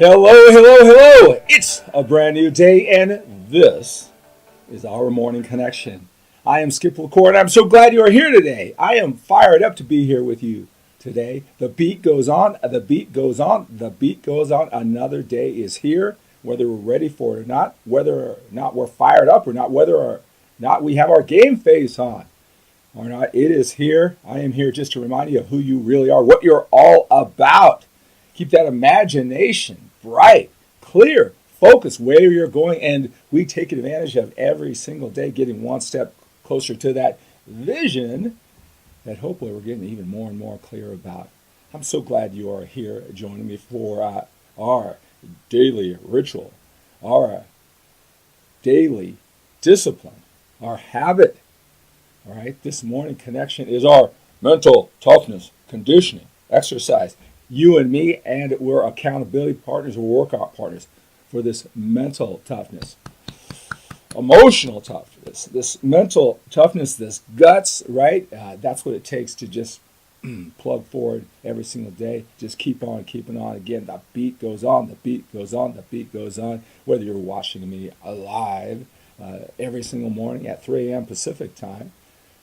Hello, hello, hello. It's a brand new day, and this is our morning connection. I am Skip LaCour, and I'm so glad you are here today. I am fired up to be here with you today. The beat goes on, the beat goes on, the beat goes on. Another day is here, whether we're ready for it or not, whether or not we're fired up or not, whether or not we have our game face on or not. It is here. I am here just to remind you of who you really are, what you're all about. Keep that imagination bright, clear, focus where you're going, and we take advantage of every single day, getting one step closer to that vision that hopefully we're getting even more and more clear about. I'm so glad you are here joining me for our daily ritual, our daily discipline, our habit. All right, this morning connection is our mental toughness conditioning exercise. You and me, and we're accountability partners, we're workout partners for this mental toughness, emotional toughness, this mental toughness, this guts, right? That's what it takes to just plug forward every single day. Just keep on keeping on. Again, the beat goes on, the beat goes on, the beat goes on. Whether you're watching me live every single morning at 3 a.m. Pacific time,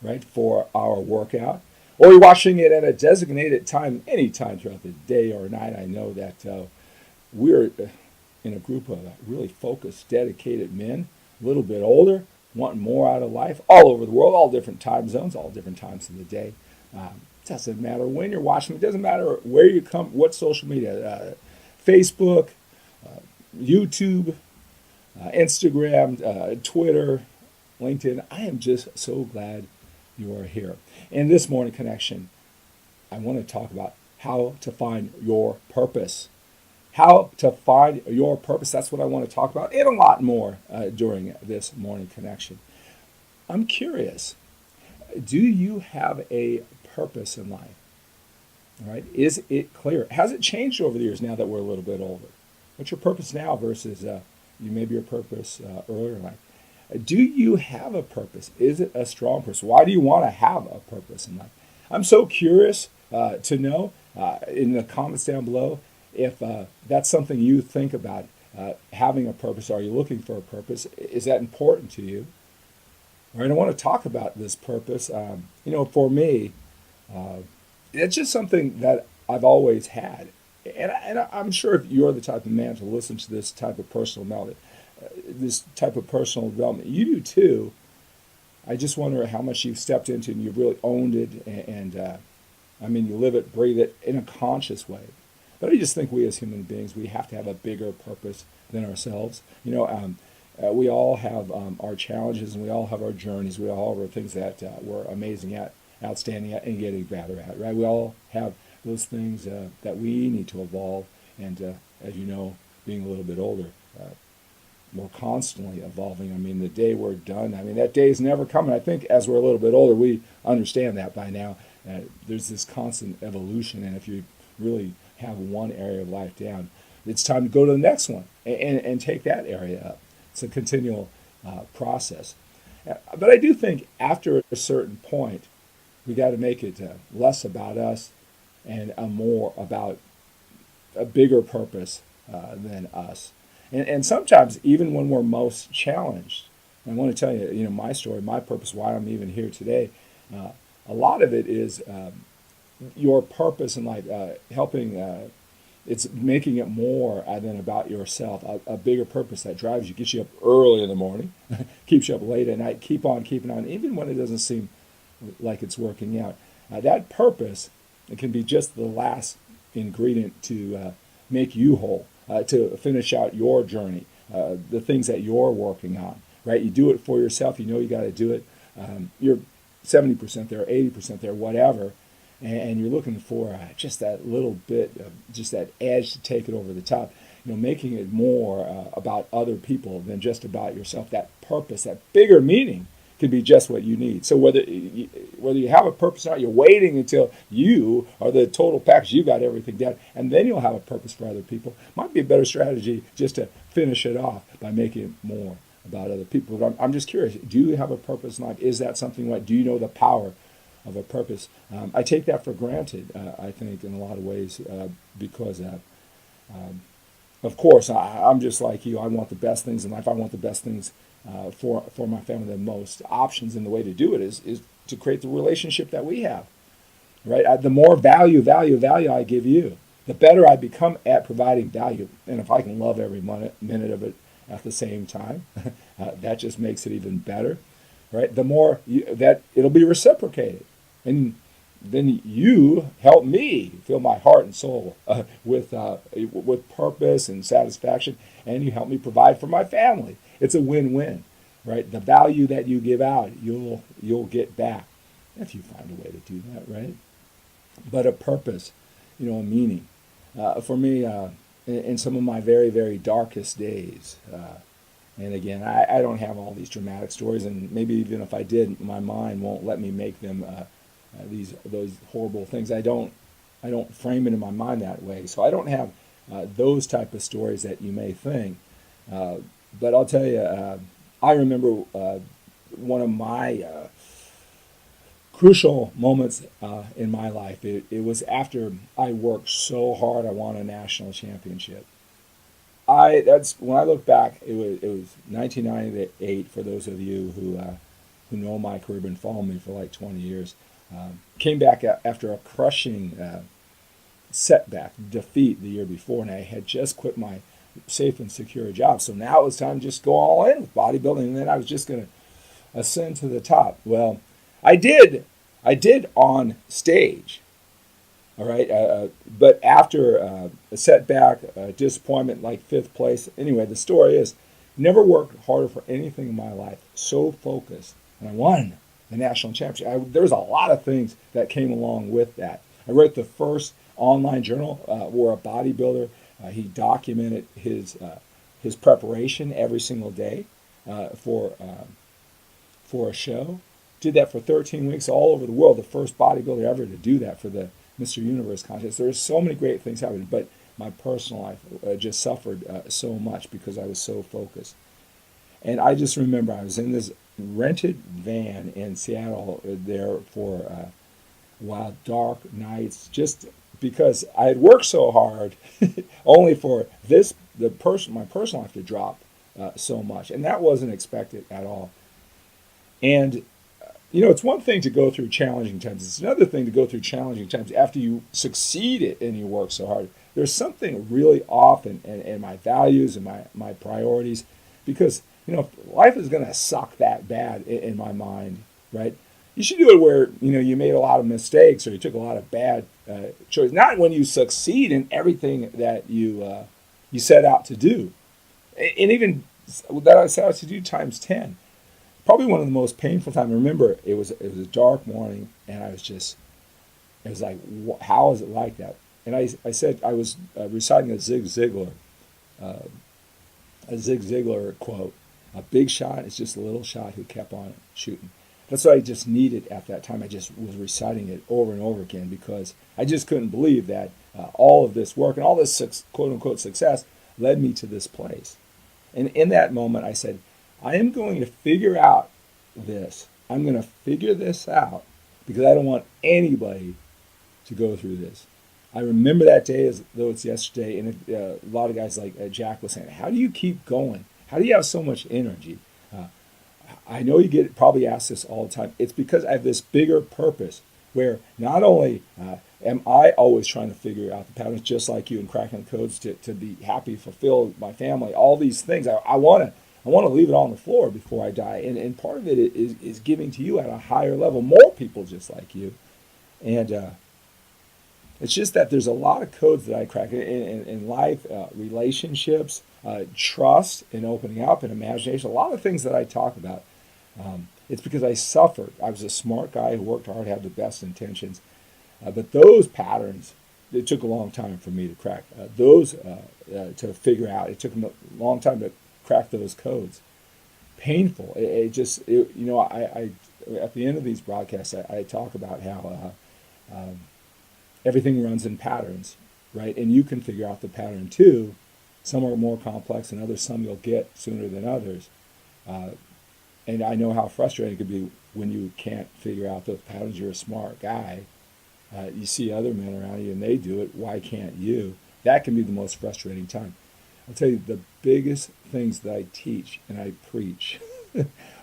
right, for our workout, or you're watching it at a designated time, any time throughout the day or night. I know that we're in a group of really focused, dedicated men, a little bit older, wanting more out of life, all over the world, all different time zones, all different times of the day. Doesn't matter when you're watching. It doesn't matter where you come, what social media, Facebook, YouTube, Instagram, Twitter, LinkedIn. I am just so glad you are here. In this morning connection, I want to talk about how to find your purpose. How to find your purpose. That's what I want to talk about, and a lot more during this morning connection. I'm curious, do you have a purpose in life? All right, is it clear? Has it changed over the years now that we're a little bit older? What's your purpose now versus maybe your purpose earlier in life? Do you have a purpose? Is it a strong purpose? Why do you want to have a purpose in life? I'm so curious to know in the comments down below if that's something you think about, having a purpose. Are you looking for a purpose? Is that important to you? All right, I want to talk about this purpose. For me, it's just something that I've always had. And I'm sure if you're the type of man to listen to this type of personal development, you do too. I just wonder how much you've stepped into and you've really owned it, and you live it, breathe it in a conscious way. But I just think we as human beings, we have to have a bigger purpose than ourselves. We all have our challenges, and we all have our journeys. We all have our things that we're amazing at, outstanding at, and getting better at, right? We all have those things that we need to evolve, and as you know, being a little bit older, we're constantly evolving. The day we're done, that day is never coming. I think as we're a little bit older, we understand that by now. There's this constant evolution, and if you really have one area of life down, it's time to go to the next one and take that area up. It's a continual process. But I do think after a certain point, we got to make it less about us and more about a bigger purpose than us. And sometimes, even when we're most challenged, I want to tell you, my story, my purpose, why I'm even here today. A lot of it is your purpose in life, helping. It's making it more than about yourself. A bigger purpose that drives you, gets you up early in the morning, keeps you up late at night. Keep on keeping on, even when it doesn't seem like it's working out. That purpose, it can be just the last ingredient to make you whole. To finish out your journey, the things that you're working on, right? You do it for yourself. You know you got to do it. You're 70% there, 80% there, whatever, and you're looking for just that little bit of just that edge to take it over the top. Making it more about other people than just about yourself. That purpose, that bigger meaning, can be just what you need. So whether you have a purpose or not, you're waiting until you are the total package. You got everything down, and then you'll have a purpose for other people. Might be a better strategy just to finish it off by making it more about other people. But I'm just curious. Do you have a purpose in life? Is that something like? Do you know the power of a purpose? I take that for granted. I think in a lot of ways because of course, I'm just like you. I want the best things in life. I want the best things for my family. The most options, and the way to do it is to create the relationship that we have. Right? The more value I give you, the better I become at providing value. And if I can love every minute of it at the same time, that just makes it even better. Right? The more that it'll be reciprocated, and then you help me fill my heart and soul with purpose and satisfaction, and you help me provide for my family. It's a win-win, right? The value that you give out, you'll get back if you find a way to do that, right? But a purpose, a meaning. For me, in some of my very, very darkest days, and again, I don't have all these dramatic stories, and maybe even if I did, my mind won't let me make them those horrible things. I don't frame it in my mind that way. So I don't have those type of stories that you may think. But I'll tell you, I remember one of my crucial moments in my life. It was after I worked so hard. I won a national championship. That's when I look back. It was 1998. For those of you who know my career, been following me for like 20 years. Came back after a crushing setback, defeat the year before, and I had just quit my safe and secure job. So now it was time to just go all in with bodybuilding, and then I was just going to ascend to the top. Well, I did on stage, all right, but after a setback, disappointment, like fifth place. Anyway, the story is, never worked harder for anything in my life. So focused, and I won the national championship. There's a lot of things that came along with that. I wrote the first online journal where a bodybuilder, he documented his preparation every single day for a show. Did that for 13 weeks all over the world. The first bodybuilder ever to do that for the Mr. Universe contest. There's so many great things happening, but my personal life just suffered so much because I was so focused. And I just remember I was in this rented van in Seattle there for a while, dark nights, just because I had worked so hard, only for my personal life to drop so much, and that wasn't expected at all. And it's one thing to go through challenging times. It's another thing to go through challenging times after you succeed and you work so hard. There's something really off in my values and my priorities, because life is going to suck that bad in my mind, right? You should do it where you made a lot of mistakes or you took a lot of bad choices. Not when you succeed in everything that you set out to do, and even that I set out to do times 10. Probably one of the most painful times. I remember it was a dark morning, and it was like, how is it like that? And I said I was reciting a Zig Ziglar quote. A big shot is just a little shot who kept on shooting. That's what I just needed at that time. I just was reciting it over and over again because I just couldn't believe that all of this work and all this quote-unquote success led me to this place. And in that moment, I said, I am going to figure out this. I'm going to figure this out because I don't want anybody to go through this. I remember that day as though it's yesterday, and a lot of guys like Jack was saying, how do you keep going? How do you have so much energy? I know you get probably asked this all the time. It's because I have this bigger purpose where not only am I always trying to figure out the patterns just like you and cracking the codes to be happy, fulfilled, my family, all these things. I want to leave it on the floor before I die. And part of it is giving to you at a higher level, more people just like you. And it's just that there's a lot of codes that I crack in life, relationships, trust and opening up and imagination, a lot of things that I talk about. It's because I suffered. I was a smart guy who worked hard, had the best intentions. But those patterns, it took a long time for me to crack. To figure out. It took a long time to crack those codes. Painful. I at the end of these broadcasts, I talk about how everything runs in patterns, right? And you can figure out the pattern too. Some are more complex than others. Some you'll get sooner than others. And I know how frustrating it could be when you can't figure out those patterns. You're a smart guy. You see other men around you and they do it. Why can't you? That can be the most frustrating time. I'll tell you, the biggest things that I teach and I preach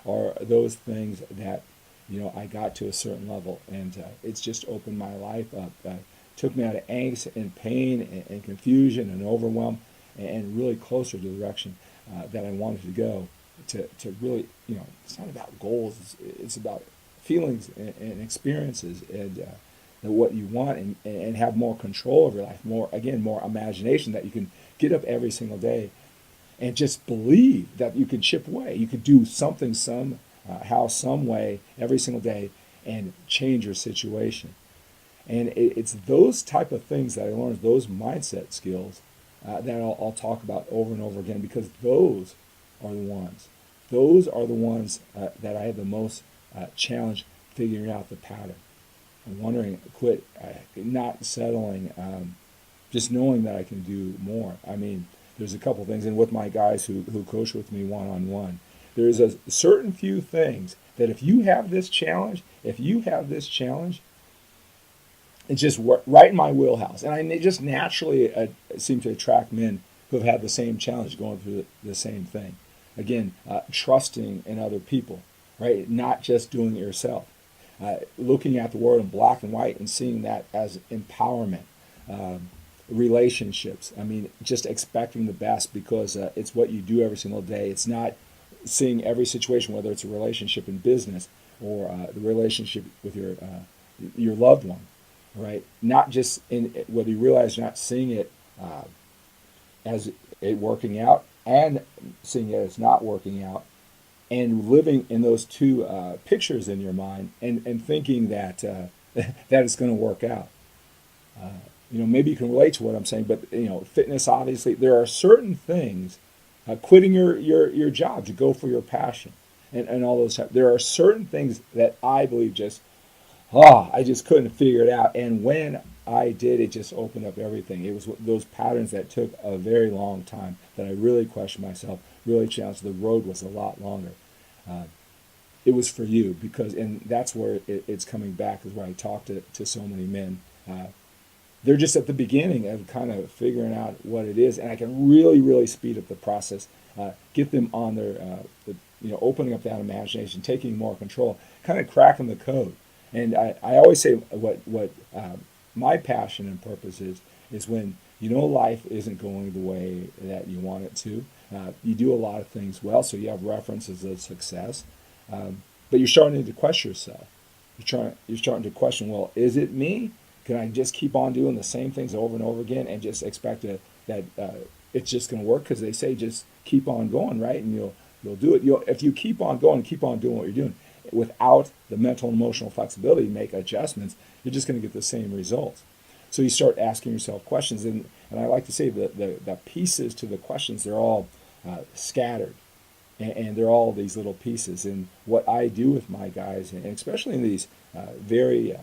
are those things that, I got to a certain level, and it's just opened my life up. Took me out of angst and pain and confusion and overwhelm, and really closer to the direction that I wanted to go. To really, it's not about goals. It's about feelings and experiences, and what you want, and have more control over your life. More imagination, that you can get up every single day and just believe that you can chip away. You could do something, how, some way, every single day, and change your situation. And it's those type of things that I learned, those mindset skills, that I'll talk about over and over again, because those are the ones. Those are the ones that I have the most challenge figuring out the pattern. I'm wondering, not settling, just knowing that I can do more. I mean, there's a couple things, and with my guys who coach with me one-on-one, there's a certain few things that if you have this challenge, it's just right in my wheelhouse. And I just naturally seem to attract men who have had the same challenge, going through the same thing. Again, trusting in other people, right? Not just doing it yourself. Looking at the world in black and white and seeing that as empowerment. Relationships. I mean, just expecting the best, because it's what you do every single day. It's not seeing every situation, whether it's a relationship in business or the relationship with your loved one, right? Not just whether you realize you're not seeing it as it working out, and seeing it as not working out, and living in those two pictures in your mind, and thinking that that it's going to work out. Maybe you can relate to what I'm saying, but fitness, obviously, there are certain things. Quitting your job to go for your passion, and all those. There are certain things that I believe I just couldn't figure it out, and when I did, it just opened up everything. It was those patterns that took a very long time, that I really questioned myself, really challenged. The road was a lot longer. It was for you, and that's where it's coming back, is where I talk to so many men. They're just at the beginning of kind of figuring out what it is, and I can really, really speed up the process, get them on their, opening up that imagination, taking more control, kind of cracking the code. And I always say what my passion and purpose is when life isn't going the way that you want it to. You do a lot of things well, so you have references of success, but you're starting to question yourself. You're starting to question, well, is it me? Can I just keep on doing the same things over and over again and just expect that it's just going to work? Because they say just keep on going, right? And you'll do it. If you keep on going and keep on doing what you're doing without the mental and emotional flexibility to make adjustments, you're just going to get the same results. So you start asking yourself questions, and I like to say the pieces to the questions, they're all scattered, and they're all these little pieces. And what I do with my guys, and especially in these very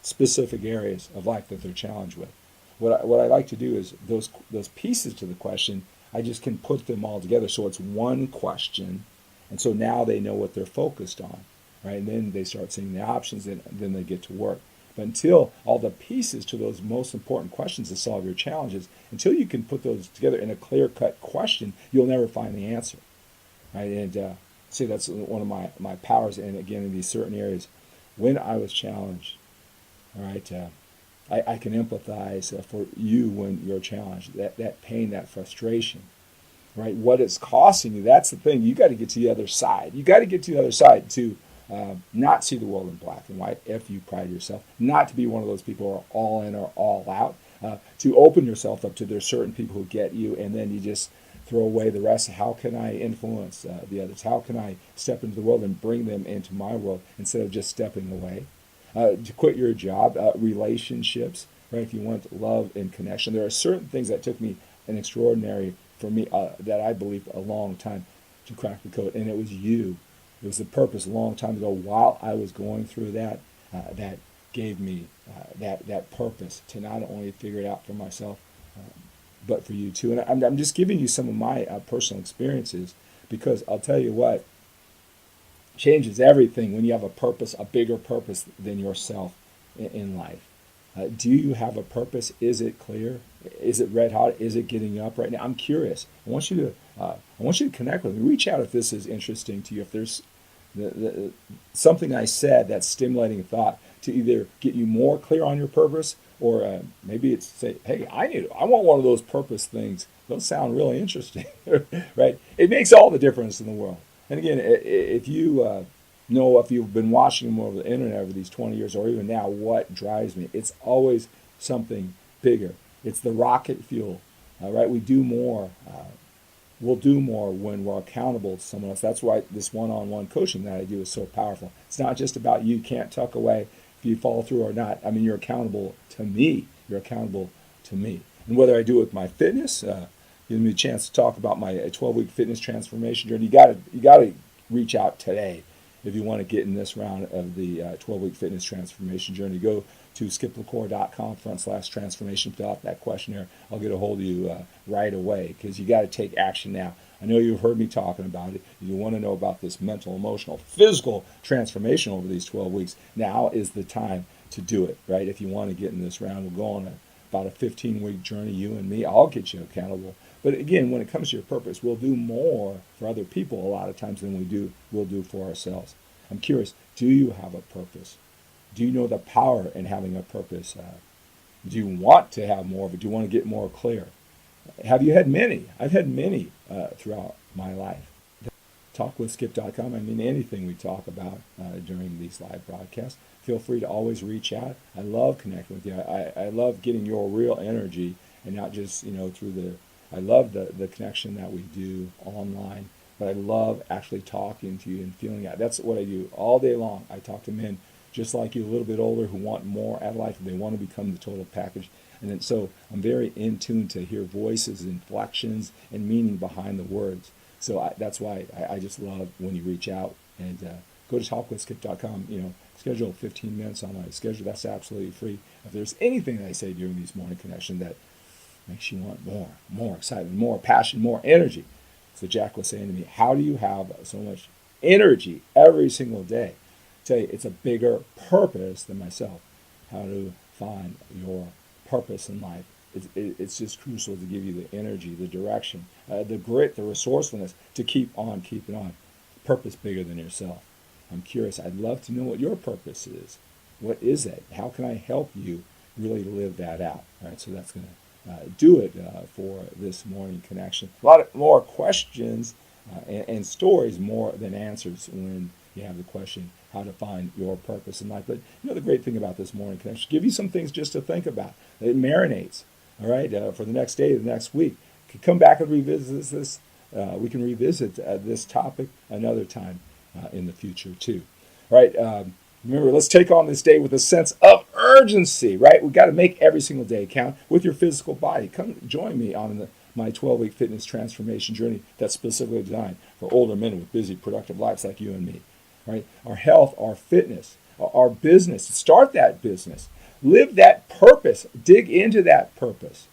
specific areas of life that they're challenged with, what I like to do is those pieces to the question, I just can put them all together so it's one question, and so now they know what they're focused on, right? And then they start seeing the options, and then they get to work. But until all the pieces to those most important questions to solve your challenges, until you can put those together in a clear-cut question, you'll never find the answer, right? And see, that's one of my powers. And again, in these certain areas, when I was challenged, all right, I can empathize for you when you're challenged. That pain, that frustration, right? What it's costing you, that's the thing. You got to get to the other side. You got to get to the other side to not see the world in black and white, if you pride yourself, not to be one of those people who are all in or all out, to open yourself up to there's certain people who get you, and then you just throw away the rest. How can I influence the others? How can I step into the world and bring them into my world instead of just stepping away? To quit your job, relationships, right? If you want love and connection, there are certain things that took me for me, that I believe a long time to crack the code, and it was you. It was the purpose a long time ago while I was going through that gave me that purpose to not only figure it out for myself, but for you too. And I'm just giving you some of my personal experiences, because I'll tell you what, changes everything when you have a purpose, a bigger purpose than yourself in life. Do you have a purpose? Is it clear? Is it red hot? Is it getting up right now? I'm curious. I want you to connect with me. Reach out if this is interesting to you. If there's something I said that's stimulating thought to either get you more clear on your purpose, or maybe it's say, hey, I want one of those purpose things. Those sound really interesting, right? It makes all the difference in the world. And again, if you know, if you've been watching them over the internet over these 20 years, or even now, what drives me? It's always something bigger. It's the rocket fuel, right? We do more. We'll do more when we're accountable to someone else. That's why this one-on-one coaching that I do is so powerful. It's not just about you can't tuck away if you fall through or not. I mean, you're accountable to me. You're accountable to me. And whether I do it with my fitness, giving me a chance to talk about my 12-week fitness transformation journey, you got to reach out today if you want to get in this round of the 12-week fitness transformation journey. Go to skiplacour.com/transformation. Fill out that questionnaire. I'll get a hold of you right away, because you got to take action now. I know you've heard me talking about it. You want to know about this mental, emotional, physical transformation over these 12 weeks. Now is the time to do it, right? If you want to get in this round, we'll go on about a 15-week journey, you and me. I'll get you accountable. But again, when it comes to your purpose, we'll do more for other people a lot of times than we'll do for ourselves. I'm curious, do you have a purpose? Do you know the power in having a purpose? Do you want to have more of it? Do you want to get more clear? Have you had many? I've had many throughout my life. Talkwithskip.com. I mean, anything we talk about during these live broadcasts, feel free to always reach out. I love connecting with you. I love getting your real energy, and not just, I love the connection that we do online, but I love actually talking to you and feeling out. That's what I do all day long. I talk to men just like you, a little bit older, who want more out of life. They want to become the total package. And then, so I'm very in tune to hear voices, inflections, and meaning behind the words. So that's why I just love when you reach out, and go to talkwithskip.com. Schedule 15 minutes on my schedule. That's absolutely free. If there's anything that I say during these morning connections that makes you want more excitement, more passion, more energy. So Jack was saying to me, how do you have so much energy every single day? I tell you, it's a bigger purpose than myself. How to find your purpose in life. It's just crucial to give you the energy, the direction, the grit, the resourcefulness to keep on keeping on. Purpose bigger than yourself. I'm curious. I'd love to know what your purpose is. What is it? How can I help you really live that out? All right, so that's going to do it for this morning connection. A lot more questions and stories more than answers when you have the question, how to find your purpose in life. But the great thing about this morning connection, give you some things just to think about. It marinates, all right, for the next day, the next week. Come back and revisit this. We can revisit this topic another time in the future too. All right, remember, let's take on this day with a sense of urgency, right? We've got to make every single day count with your physical body. Come join me on my 12-week fitness transformation journey that's specifically designed for older men with busy, productive lives like you and me. Right? Our health, our fitness, our business. Start that business. Live that purpose. Dig into that purpose.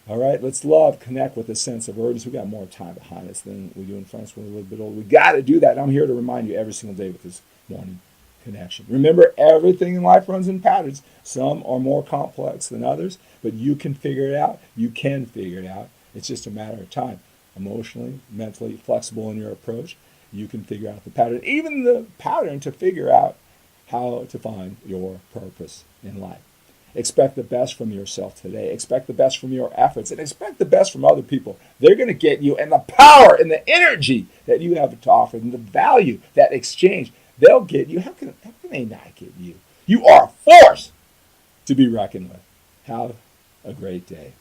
All right? Let's connect with a sense of urgency. We've got more time behind us than we do in front of us when we're a little bit older. We got to do that. And I'm here to remind you every single day with this morning connection. Remember, everything in life runs in patterns. Some are more complex than others, but you can figure it out. You can figure it out. It's just a matter of time. Emotionally, mentally flexible in your approach. You can figure out the pattern, even the pattern to figure out how to find your purpose in life. Expect the best from yourself today. Expect the best from your efforts, and expect the best from other people. They're going to get you, and the power and the energy that you have to offer, and the value, that exchange, they'll get you. How can they not get you? You are a force to be reckoned with. Have a great day.